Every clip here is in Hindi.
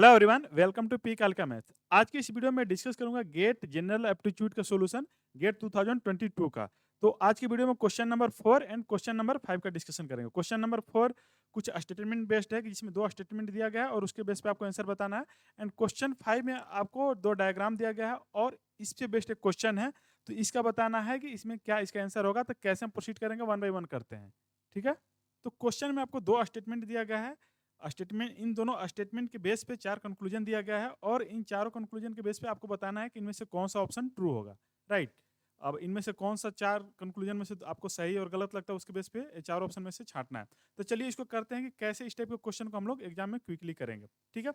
Hello everyone, welcome to P कालका मैथ्स। आज की इस वीडियो में डिस्कस करूंगा गेट जनरल एप्टीट्यूड का सॉल्यूशन गेट 2022 का। तो आज की वीडियो में question number 4 and question number 5 का डिस्कशन करेंगे। क्वेश्चन नंबर 4 कुछ स्टेटमेंट बेस्ड है कि जिसमें दो स्टेटमेंट दिया गया है और उसके बेस पे आपको आंसर बताना है। एंड क्वेश्चन 5 में आपको दो डायग्राम दिया गया है और इस पे बेस्ड एक क्वेश्चन है। तो इसका बताना है कि इसमें क्या इसका आंसर होगा। तो कैसे हम प्रोसीड करेंगे, वन बाई वन करते हैं। ठीक है। तो क्वेश्चन में आपको दो स्टेटमेंट दिया गया है। स्टेटमेंट, इन दोनों स्टेटमेंट के बेस पे चार कंक्लूजन दिया गया है और इन चारों कंक्लूजन के बेस पे आपको बताना है कि इनमें से कौन सा ऑप्शन ट्रू होगा। राइट। अब इनमें से कौन सा चार कंक्लूजन में से आपको सही और गलत लगता है उसके बेस पे चार ऑप्शन में से छांटना है। तो चलिए इसको करते हैं कि कैसे इस टाइप के क्वेश्चन को हम लोग एग्जाम में क्विकली करेंगे। ठीक है।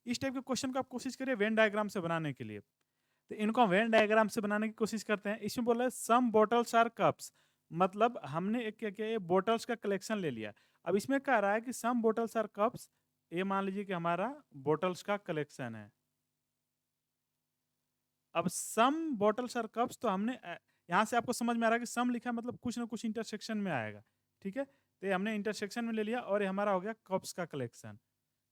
इस टाइप के क्वेश्चन को आप कोशिश करिए वेन डायग्राम से बनाने के लिए। तो इनको हम वेन डायग्राम से बनाने की कोशिश करते हैं। इसमें बोला है सम बॉटल्स आर कप्स, मतलब हमने एक क्या किया, बॉटल्स का कलेक्शन ले लिया। अब इसमें कह रहा है कि सम बॉटल्स आर कप्स। ये मान लीजिए कि हमारा बॉटल्स का कलेक्शन है। अब सम बॉटल्स आर कप्स, तो हमने यहाँ से आपको समझ में आ रहा है कि सम लिखा है मतलब कुछ ना कुछ इंटरसेक्शन में आएगा। ठीक है। तो ये हमने इंटरसेक्शन में ले लिया और ये हमारा हो गया कप्स का कलेक्शन।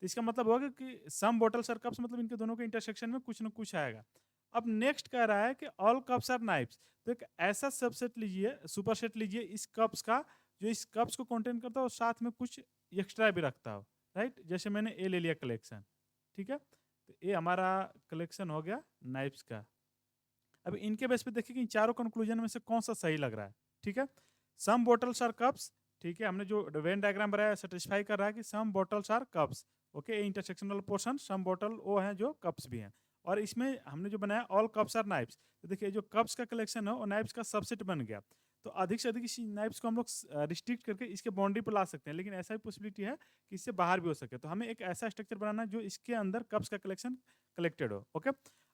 तो इसका मतलब होगा कि सम बॉटल्स आर कप्स मतलब इनके दोनों के इंटरसेक्शन में कुछ ना कुछ आएगा। अब नेक्स्ट कह रहा है कि ऑल कप्स आर नाइफ्स। तो एक ऐसा सबसेट लीजिए, सुपरसेट लीजिए इस कप्स का जो इस कप्स को कंटेन करता हो और साथ में कुछ एक्स्ट्रा भी रखता हो। राइट। जैसे मैंने ए ले लिया कलेक्शन। ठीक है। तो ये हमारा कलेक्शन हो गया नाइफ्स का। अब इनके बेस पे देखिए कि इन चारों कंक्लूजन में से कौन सा सही लग रहा है। ठीक है। Some bottles are cups. ठीक है। हमने जो वेन डायग्राम बनाया सेटिस्फाई कर रहा है कि some bottles are cups. Okay. Intersectional portion some bottle वो हैं जो कप्स भी हैं। और इसमें हमने जो बनाया ऑल कप्स आर नाइफ्स। तो देखिए जो कप्स का कलेक्शन है वो नाइफ्स का सबसेट बन गया। तो अधिक से अधिक इस नाइफ्स को हम लोग रिस्ट्रिक्ट करके इसके बाउंड्री पर ला सकते हैं, लेकिन ऐसा भी पॉसिबिलिटी है कि इससे बाहर भी हो सके। तो हमें एक ऐसा स्ट्रक्चर बनाना है जो इसके अंदर कप्स का कलेक्शन कलेक्टेड हो। ओके।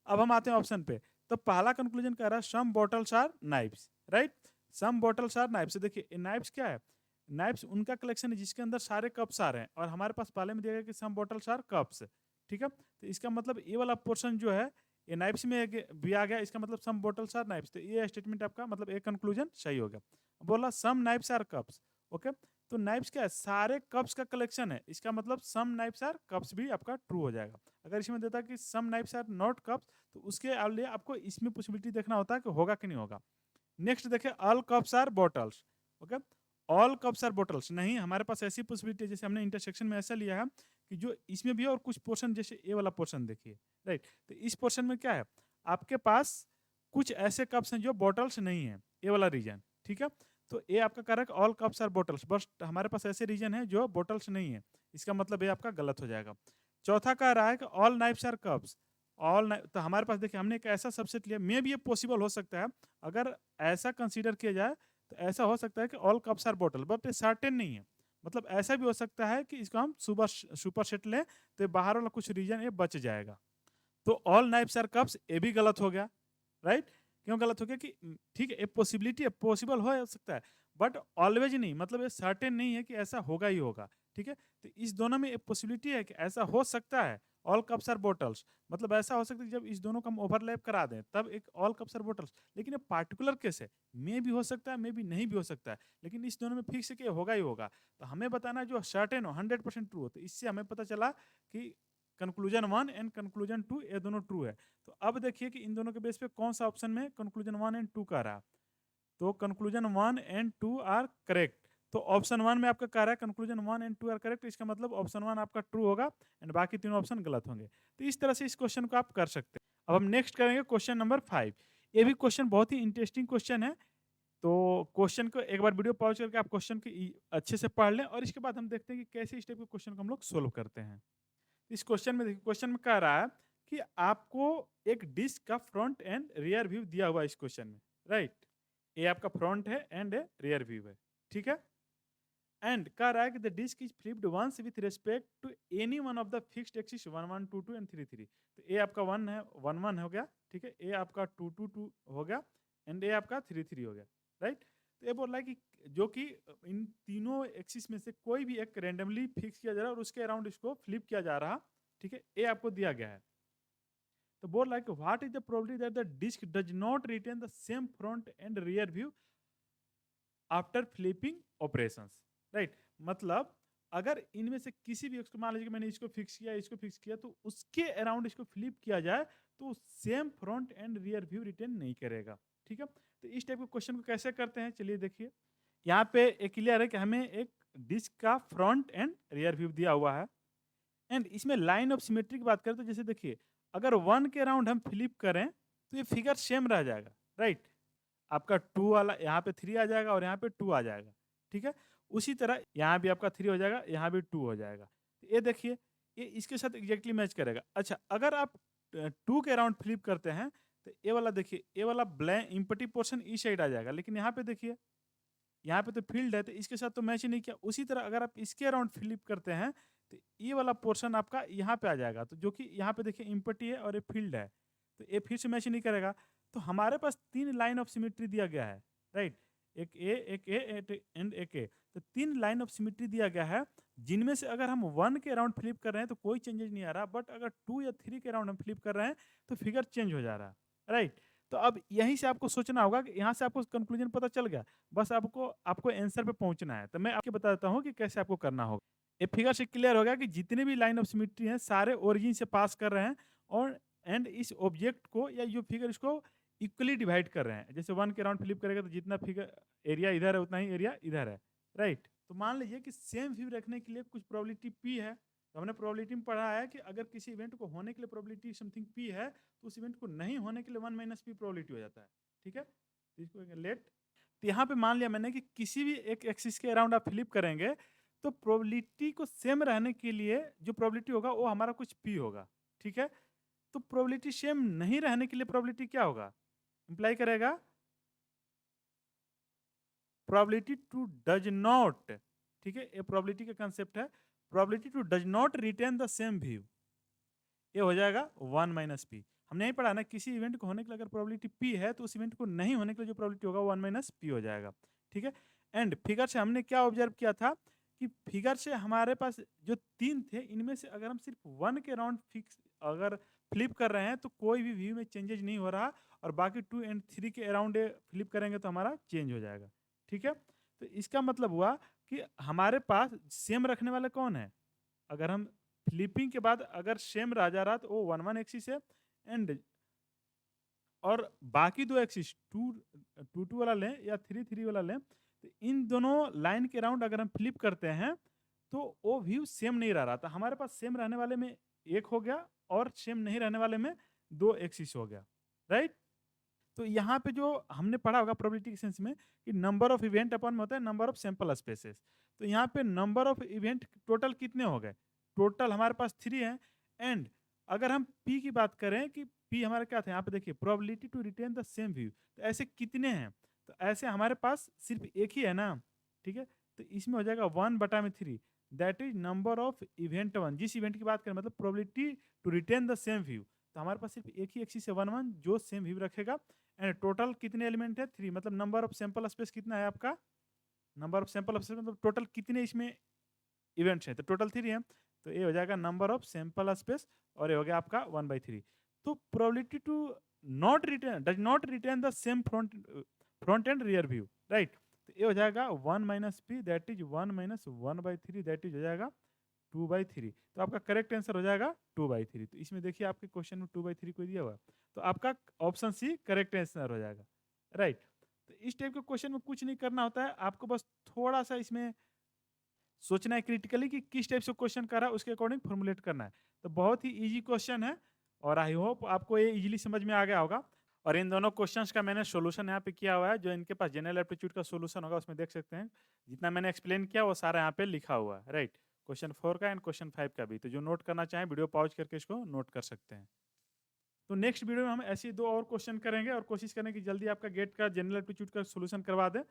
अब हम आते हैं ऑप्शन पे। तो पहला कंक्लूजन कह रहा है some bottles are knives. Right. Some bottles are knives. देखिए नाइफ्स क्या है, नाइफ्स उनका कलेक्शन है जिसके अंदर सारे कप्स आ रहे हैं और हमारे पास पहले में दिया गया कि सम बॉटल्स आर कप्स। ठीक है। तो इसका मतलब ये वाला पोर्शन जो है ये नाइफ्स में भी आ गया। इसका मतलब सम बॉटल्स आर नाइफ्स। तो ये स्टेटमेंट आपका मतलब एक कंक्लूजन सही हो गया। बोला सम नाइफ्स आर कप्स। ओके। तो नाइफ्स क्या है, सारे कप्स का कलेक्शन है। इसका मतलब सम नाइफ्स आर कप्स भी आपका ट्रू हो जाएगा। अगर इसमें देता कि सम नाइफ्स आर नॉट कप्स, तो उसके लिए आपको इसमें पॉसिबिलिटी देखना होता है कि होगा कि नहीं होगा। नेक्स्ट देखिए all cups are bottles. Okay. All cups are bottles नहीं, हमारे पास ऐसी पॉसिबिलिटी जैसे हमने इंटरसेक्शन में ऐसा लिया है कि जो इसमें भी है और कुछ पोर्शन जैसे ए वाला पोर्शन देखिए। राइट। तो इस पोर्शन में क्या है, आपके पास कुछ ऐसे कप्स हैं जो बॉटल्स नहीं है, ए वाला रीजन। ठीक है। तो ये आपका कह रहा है कि ऑल कप्स आर बॉटल्स, बस हमारे पास ऐसे रीजन है जो बॉटल्स नहीं है। इसका मतलब ये आपका गलत हो जाएगा। चौथा कह रहा है कि ऑल नाइफ्स आर कप्स। तो हमारे पास देखिए हमने एक ऐसा सबसेट लिया, मे भी ये पॉसिबल हो सकता है। अगर ऐसा कंसीडर किया जाए तो ऐसा हो सकता है कि all cups are bottle, but ये सर्टेन नहीं है। मतलब ऐसा भी हो सकता है कि इसको हम सुपर सेट लें तो बाहर वाला कुछ रीजन ये बच जाएगा। तो ऑल नाइफ्स आर कप्स ये भी गलत हो गया। राइट। क्यों गलत हो गया कि ठीक है, एक पॉसिबिलिटी है, पॉसिबल हो सकता है, बट ऑलवेज नहीं, मतलब ये सर्टेन नहीं है कि ऐसा होगा ही होगा। ठीक है। तो इस दोनों में एक पॉसिबिलिटी है कि ऐसा हो सकता है। ऑल कप्स आर बॉटल्स मतलब ऐसा हो सकता है कि जब इस दोनों का हम ओवरलैप करा दें तब एक ऑल कप्स आर बॉटल्स, लेकिन ये पार्टिकुलर केस है। मे भी हो सकता है, मे भी नहीं भी हो सकता है, लेकिन इस दोनों में फिक्स है कि होगा ही होगा। तो हमें बताना है जो सर्टेन हो, 100% ट्रू हो। तो इससे हमें पता चला कि कंक्लूजन 1 एंड कंक्लूजन 2 ये दोनों ट्रू है। तो अब देखिए कि इन दोनों के बेस पे कौन सा ऑप्शन में कंक्लूजन 1 एंड 2 का रहा। तो कंक्लूजन 1 एंड 2 आर करेक्ट। तो ऑप्शन 1 में आपका कह रहा है कंक्लूजन 1 एंड 2 आर करेक्ट, इसका मतलब ऑप्शन 1 आपका ट्रू होगा एंड बाकी तीनों ऑप्शन गलत होंगे। तो इस तरह से इस क्वेश्चन को आप कर सकते हैं। अब हम नेक्स्ट करेंगे क्वेश्चन नंबर 5। ये भी क्वेश्चन बहुत ही इंटरेस्टिंग क्वेश्चन है। तो क्वेश्चन को एक बार वीडियो पॉज करके आप क्वेश्चन को अच्छे से पढ़ लें और इसके बाद हम देखते हैं कि कैसे इस टाइप के क्वेश्चन को हम लोग सोल्व करते हैं। इस क्वेश्चन में देखिए, क्वेश्चन में कह रहा है कि आपको एक डिस्क का फ्रंट एंड रियर व्यू दिया हुआ है इस क्वेश्चन में। राइट। ये आपका फ्रंट है एंड रियर व्यू है। ठीक है। एंड कह रहा है कि the disc is flipped once with respect to any one of the fixed axis 1 1 2 2 and 3 3। तो ए आपका 1 है, 1 1 हो गया। ठीक है। ए आपका 2 2 2 हो गया एंड ए आपका 3 3 हो गया। राइट। तो ये बोल रहा है कि जो कि इन तीनों एक्सिस में से कोई भी एक रैंडमली फिक्स किया जा रहा है और उसके अराउंड इसको फ्लिप किया जा रहा। ठीक है। ए आपको दिया गया है। तो बोल रहा है कि what is the probability that the disc does not retain the same front and rear view after flipping operations. Right. मतलब अगर इनमें से किसी भी एक्स को मान लीजिए कि मैंने इसको फिक्स किया, इसको फिक्स किया, तो उसके अराउंड इसको फ्लिप किया जाए तो same front and rear view retain नहीं करेगा। ठीक है, तो इस टाइप के क्वेश्चन को कैसे करते हैं चलिए देखिए। यहाँ पे एक क्लियर है कि हमें एक डिस्क का फ्रंट एंड रियर व्यू दिया हुआ है एंड इसमें लाइन ऑफ सिमेट्री की बात करें तो जैसे देखिए अगर 1 के अराउंड हम फ्लिप करें तो ये फिगर सेम रह जाएगा, राइट। आपका 2 वाला यहाँ पे 3 आ जाएगा और यहाँ पे 2 आ जाएगा। ठीक है, उसी तरह यहाँ भी आपका 3 हो जाएगा, यहाँ भी 2 हो जाएगा। तो ये देखिए ये इसके साथ एग्जैक्टली मैच करेगा। अच्छा, अगर आप 2 के अराउंड फ्लिप करते हैं तो ये वाला देखिए, ये वाला ब्लैंक इम्पटी पोर्शन इस साइड आ जाएगा, लेकिन यहाँ पे देखिए यहाँ पे तो फील्ड है तो इसके साथ तो मैच ही नहीं किया। उसी तरह अगर आप इसके अराउंड फ्लिप करते हैं तो ये वाला पोर्शन आपका यहाँ पे आ जाएगा, तो जो कि यहाँ पे देखिए इम्पटी है और ये फील्ड है, तो ये फिर से मैच नहीं करेगा। तो हमारे पास 3 लाइन ऑफ सिमेट्री दिया गया है, राइट। एक ए एंड एक ए, तो 3 लाइन ऑफ सिमेट्री दिया गया है, जिनमें से अगर हम 1 के अराउंड फ्लिप कर रहे हैं तो कोई चेंजेस नहीं आ रहा, बट अगर 2 या 3 के अराउंड हम फ्लिप कर रहे हैं तो फिगर चेंज हो जा रहा है, राइट। तो अब यहीं से आपको सोचना होगा कि यहाँ से आपको कंक्लूजन पता चल गया, बस आपको आपको आंसर पे पहुंचना है। तो मैं आपको बता देता हूँ कि कैसे आपको करना होगा। ये फिगर से क्लियर हो गया कि जितने भी लाइन ऑफ सिमेट्री हैं सारे ओरिजिन से पास कर रहे हैं और एंड इस ऑब्जेक्ट को या जो फिगर इसको इक्वली डिवाइड कर रहे हैं। जैसे 1 के अराउंड फ्लिप करेगा तो जितना फिगर एरिया इधर है उतना ही एरिया इधर है, राइट। तो मान लीजिए कि सेम व्यू रखने के लिए कुछ प्रोबेबिलिटी पी है, तो हमने प्रोबेबिलिटी में पढ़ा है कि अगर किसी इवेंट को होने के लिए प्रोबेबिलिटी समथिंग पी है तो उस इवेंट को नहीं होने के लिए 1 माइनस पी प्रोबेबिलिटी हो जाता है। ठीक है, तो इसको लेट, तो यहाँ पे मान लिया मैंने कि किसी भी एक एक्सिस के अराउंड आप फ्लिप करेंगे तो प्रोबेबिलिटी को सेम रहने के लिए जो प्रोबेबिलिटी होगा वो हमारा कुछ पी होगा। ठीक है, तो प्रोबेबिलिटी सेम नहीं रहने के लिए प्रोबेबिलिटी क्या होगा, इंप्लाई करेगा प्रोबेबिलिटी टू डज नॉट। ठीक है, ये प्रोबेबिलिटी का कंसेप्ट है, probability to does not retain the same view, ये हो जाएगा 1 माइनस पी। हमने यही पढ़ा ना, किसी इवेंट को होने के लिए अगर प्रोबेबिलिटी पी है तो उस इवेंट को नहीं होने के लिए जो प्रोबेबिलिटी होगा 1 माइनस पी हो जाएगा। ठीक है, एंड फिगर से हमने क्या ऑब्जर्व किया था कि फिगर से हमारे पास जो 3 थे इनमें से अगर हम सिर्फ 1 के अराउंड फिक्स अगर फ्लिप कर रहे हैं तो कोई भी व्यू में चेंजेस नहीं हो रहा, और बाकी 2 एंड 3 के अराउंड फ्लिप करेंगे तो हमारा चेंज हो जाएगा। ठीक है, तो इसका मतलब हुआ कि हमारे पास सेम रखने वाला कौन है, अगर हम फ्लिपिंग के बाद अगर सेम रह जा रहा तो वो 1 1 एक्सिस है, एंड और बाकी 2 एक्सिस 2 2 2 वाला लें या 3 3 वाला लें, तो इन दोनों लाइन के अराउंड अगर हम फ्लिप करते हैं तो वो व्यू सेम नहीं रह रहा था। हमारे पास सेम रहने वाले में एक हो गया और सेम नहीं रहने वाले में 2 एक्सिस हो गया, राइट। तो यहाँ पे जो हमने पढ़ा होगा प्रोबेबिलिटी के सेंस में कि नंबर ऑफ इवेंट अपन में होता है नंबर ऑफ सैंपल स्पेसेस, तो यहाँ पे नंबर ऑफ इवेंट टोटल कितने हो गए, टोटल हमारे पास 3 है। एंड अगर हम पी की बात करें कि पी हमारा क्या था, यहाँ पे देखिए probability to retain the same view, तो ऐसे कितने हैं, तो ऐसे हमारे पास सिर्फ एक ही है ना। ठीक है, तो इसमें हो जाएगा 1/3, that is number of event 1, जिस इवेंट की बात करें मतलब probability to retain the same view, तो हमारे पास सिर्फ एक ही एक्सिस है 1 1 जो सेम व्यू रखेगा। एंड टोटल कितने एलिमेंट है 3, मतलब नंबर ऑफ सैंपल स्पेस कितना है आपका, नंबर ऑफ सैंपल स्पेस मतलब टोटल कितने इसमें इवेंट्स हैं, तो टोटल 3 है, तो ये हो जाएगा नंबर ऑफ सैंपल स्पेस, और ये हो गया आपका 1/3। तो probability to not retain does not retain the same front and rear view, right. तो ये हो जाएगा 1 minus P that is 1 minus 1/3 that is हो जाएगा 2/3। तो आपका करेक्ट आंसर हो जाएगा 2/3। तो इसमें देखिए आपके क्वेश्चन में 2/3 को दिया हुआ है, तो आपका ऑप्शन सी करेक्ट आंसर हो जाएगा, राइट। तो इस टाइप के क्वेश्चन में कुछ नहीं करना होता है, आपको बस थोड़ा सा इसमें सोचना है क्रिटिकली कि किस टाइप से क्वेश्चन कर रहा है, उसके अकॉर्डिंग फॉर्मुलेट करना है। तो बहुत ही इजी क्वेश्चन है और आई होप आपको ये इजीली समझ में आ गया होगा। और इन दोनों क्वेश्चंस का मैंने सॉल्यूशन यहाँ पे किया हुआ है, जो इनके पास जनरल एप्टीट्यूड का सॉल्यूशन होगा उसमें देख सकते हैं। जितना मैंने एक्सप्लेन किया वो सारा यहाँ पे लिखा हुआ है, राइट। क्वेश्चन 4 का एंड क्वेश्चन 5 का भी, तो जो नोट करना चाहें वीडियो पॉज करके इसको नोट कर सकते हैं। तो नेक्स्ट वीडियो में हम ऐसे 2 और क्वेश्चन करेंगे और कोशिश करें कि जल्दी आपका गेट का जनरल एप्टीट्यूड का सॉल्यूशन करवा दें।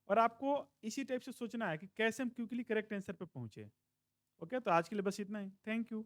और आपको इसी टाइप से सोचना है कि कैसे हम क्विकली करेक्ट आंसर पे पहुंचे। ओके, तो आज के लिए बस इतना ही। Thank you.